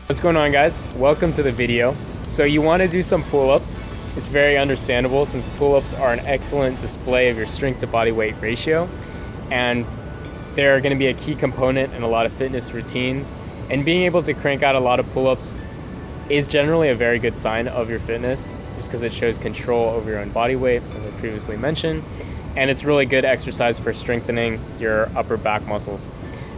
What's going on, guys? Welcome to the video. So you want to do some pull-ups. It's very understandable since pull-ups are an excellent display of your strength to body weight ratio, and they're going to be a key component in a lot of fitness routines. And being able to crank out a lot of pull-ups is generally a very good sign of your fitness, just because it shows control over your own body weight, as I previously mentioned. And it's really good exercise for strengthening your upper back muscles,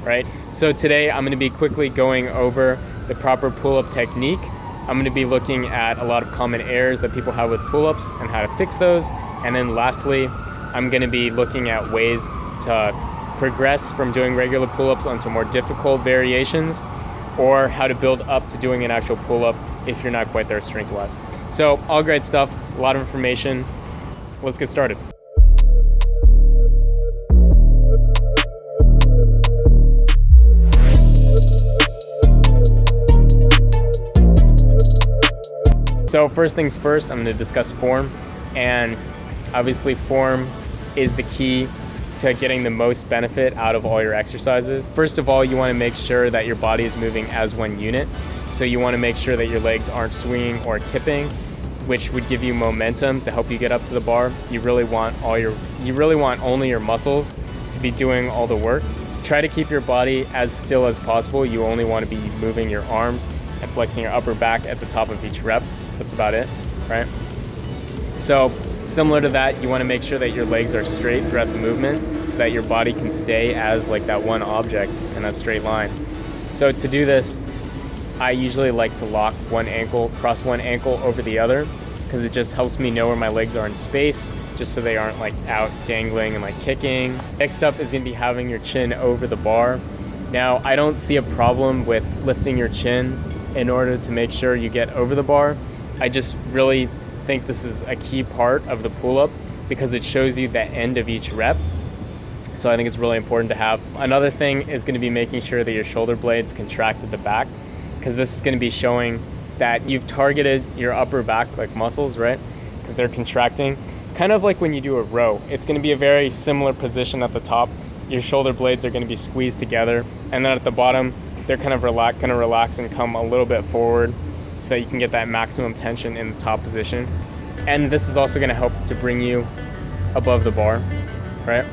right? So today I'm going to be quickly going over the proper pull-up technique. I'm going to be looking at a lot of common errors that people have with pull-ups and how to fix those. And then lastly, I'm going to be looking at ways to progress from doing regular pull-ups onto more difficult variations, or how to build up to doing an actual pull-up if you're not quite there strength-wise. So all great stuff, a lot of information. Let's get started. So first things first, I'm going to discuss form, and obviously form is the key to getting the most benefit out of all your exercises. First of all, you want to make sure that your body is moving as one unit. So you want to make sure that your legs aren't swinging or kipping, which would give you momentum to help you get up to the bar. You really want only your muscles to be doing all the work. Try to keep your body as still as possible. You only want to be moving your arms and flexing your upper back at the top of each rep. That's about it, right? So similar to that, you want to make sure that your legs are straight throughout the movement so that your body can stay as like that one object in that straight line. So to do this, I usually like to lock one ankle, cross one ankle over the other, because it just helps me know where my legs are in space, just so they aren't like out dangling and like kicking. Next up is going to be having your chin over the bar. Now, I don't see a problem with lifting your chin in order to make sure you get over the bar. I just really think this is a key part of the pull-up because it shows you the end of each rep. So I think it's really important to have. Another thing is going to be making sure that your shoulder blades contract at the back, because this is going to be showing that you've targeted your upper back like muscles, right? Because they're contracting. Kind of like when you do a row. It's going to be a very similar position at the top. Your shoulder blades are going to be squeezed together, and then at the bottom, they're kind of relax and come a little bit forward, so that you can get that maximum tension in the top position. And this is also going to help to bring you above the bar, right?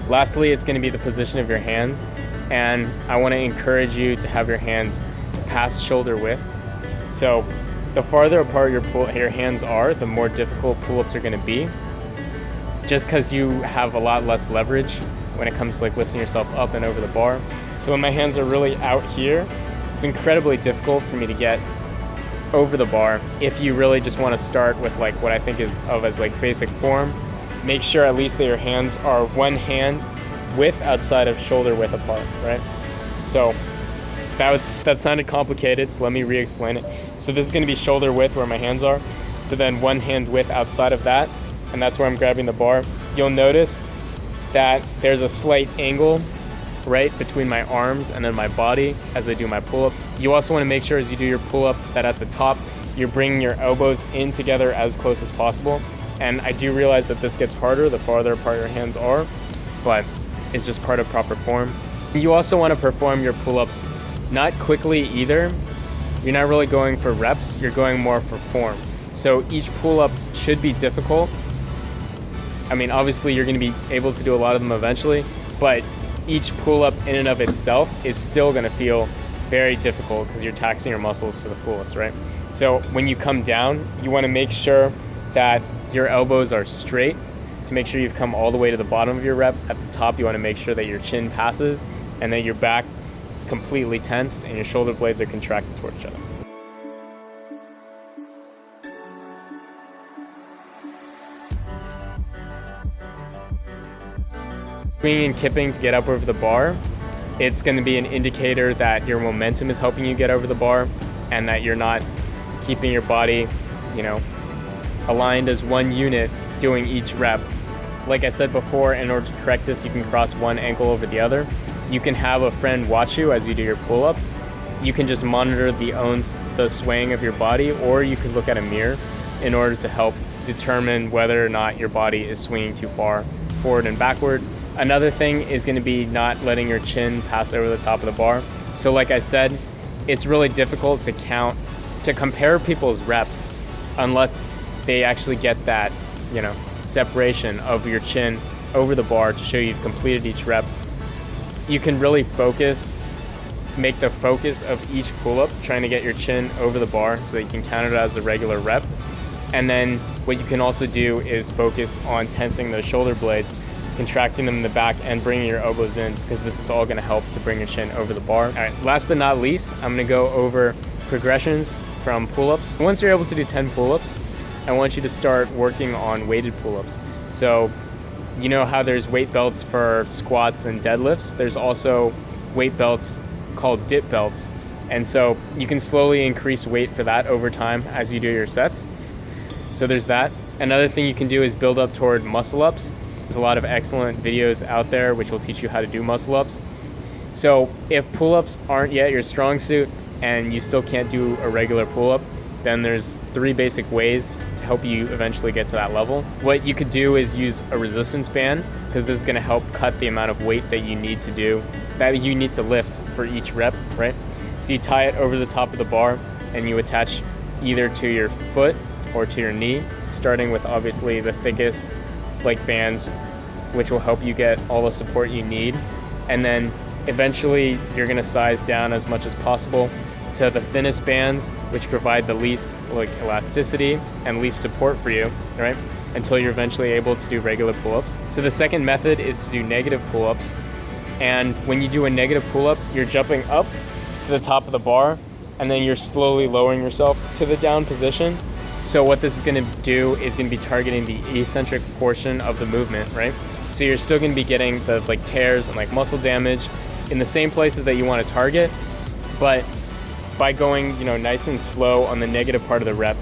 Lastly, it's going to be the position of your hands, and I want to encourage you to have your hands past shoulder width. So the farther apart your hands are, the more difficult pull-ups are going to be, just because you have a lot less leverage when it comes to like lifting yourself up and over the bar. So when my hands are really out here, it's incredibly difficult for me to get over the bar. If you really just want to start with like what I think is as like basic form, make sure at least that your hands are one hand width outside of shoulder width apart, right? So that sounded complicated, so let me re-explain it. So this is going to be shoulder width where my hands are, so then one hand width outside of that, and that's where I'm grabbing the bar. You'll notice that there's a slight angle right between my arms and then my body as I do my pull-up. You also want to make sure as you do your pull-up that at the top you're bringing your elbows in together as close as possible. And I do realize that this gets harder the farther apart your hands are, but it's just part of proper form. You also want to perform your pull-ups not quickly either. You're not really going for reps, you're going more for form. So each pull-up should be difficult. I mean, obviously you're going to be able to do a lot of them eventually, but each pull-up in and of itself is still going to feel very difficult because you're taxing your muscles to the fullest, right? So when you come down, you want to make sure that your elbows are straight to make sure you've come all the way to the bottom of your rep. At the top, you want to make sure that your chin passes and that your back is completely tensed and your shoulder blades are contracted toward each other. Swinging and kipping to get up over the bar, it's going to be an indicator that your momentum is helping you get over the bar and that you're not keeping your body, aligned as one unit doing each rep. Like I said before, in order to correct this, you can cross one ankle over the other. You can have a friend watch you as you do your pull-ups. You can just monitor the swaying of your body, or you could look at a mirror in order to help determine whether or not your body is swinging too far forward and backward. Another thing is going to be not letting your chin pass over the top of the bar. So like I said, it's really difficult to compare people's reps unless they actually get that, separation of your chin over the bar to show you've completed each rep. You can really make the focus of each pull-up trying to get your chin over the bar so that you can count it as a regular rep. And then what you can also do is focus on tensing those shoulder blades, contracting them in the back, and bringing your elbows in, because this is all going to help to bring your chin over the bar. All right, last but not least, I'm going to go over progressions from pull-ups. Once you're able to do 10 pull-ups, I want you to start working on weighted pull-ups. So you know how there's weight belts for squats and deadlifts? There's also weight belts called dip belts. And so you can slowly increase weight for that over time as you do your sets. So there's that. Another thing you can do is build up toward muscle ups. There's a lot of excellent videos out there which will teach you how to do muscle ups. So if pull-ups aren't yet your strong suit and you still can't do a regular pull-up, then there's 3 basic ways to help you eventually get to that level. What you could do is use a resistance band, because this is going to help cut the amount of weight that you need to lift for each rep, right? So you tie it over the top of the bar and you attach either to your foot or to your knee, starting with obviously the thickest bands, which will help you get all the support you need. And then eventually you're going to size down as much as possible to the thinnest bands, which provide the least elasticity and least support for you, right? Until you're eventually able to do regular pull-ups. So the second method is to do negative pull-ups. And when you do a negative pull-up, you're jumping up to the top of the bar and then you're slowly lowering yourself to the down position. So what this is going to do is going to be targeting the eccentric portion of the movement, right? So you're still going to be getting the tears and muscle damage in the same places that you want to target, but by going nice and slow on the negative part of the rep,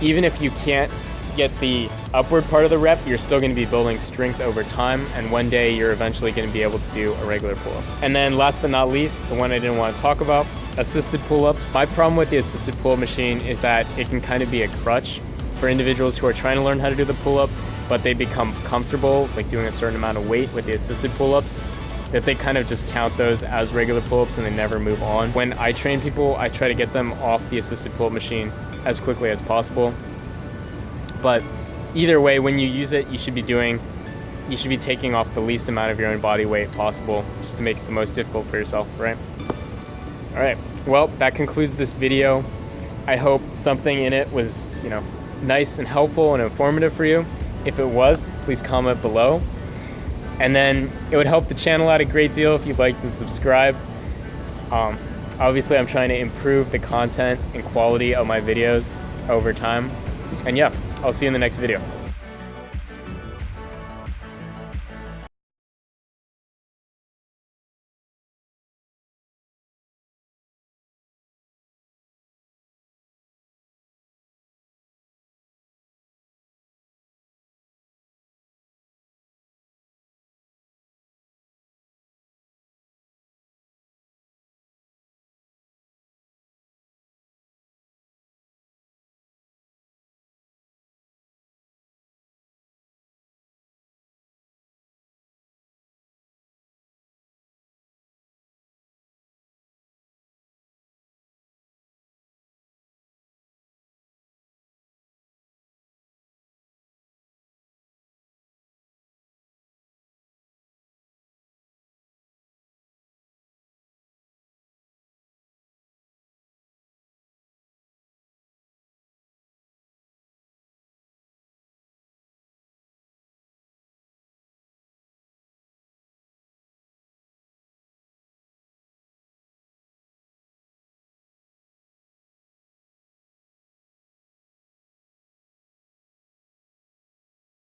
even if you can't get the upward part of the rep, you're still going to be building strength over time, and one day you're eventually going to be able to do a regular pull-up. And then last but not least, the one I didn't want to talk about, assisted pull-ups. My problem with the assisted pull-up machine is that it can kind of be a crutch for individuals who are trying to learn how to do the pull-up, but they become comfortable doing a certain amount of weight with the assisted pull-ups, that they kind of just count those as regular pull-ups and they never move on. When I train people, I try to get them off the assisted pull-up machine as quickly as possible. But either way, when you use it, you should be taking off the least amount of your own body weight possible, just to make it the most difficult for yourself, right? All right, well, that concludes this video. I hope something in it was, nice and helpful and informative for you. If it was, please comment below. And then it would help the channel out a great deal if you'd like to subscribe. Obviously, I'm trying to improve the content and quality of my videos over time. And yeah, I'll see you in the next video.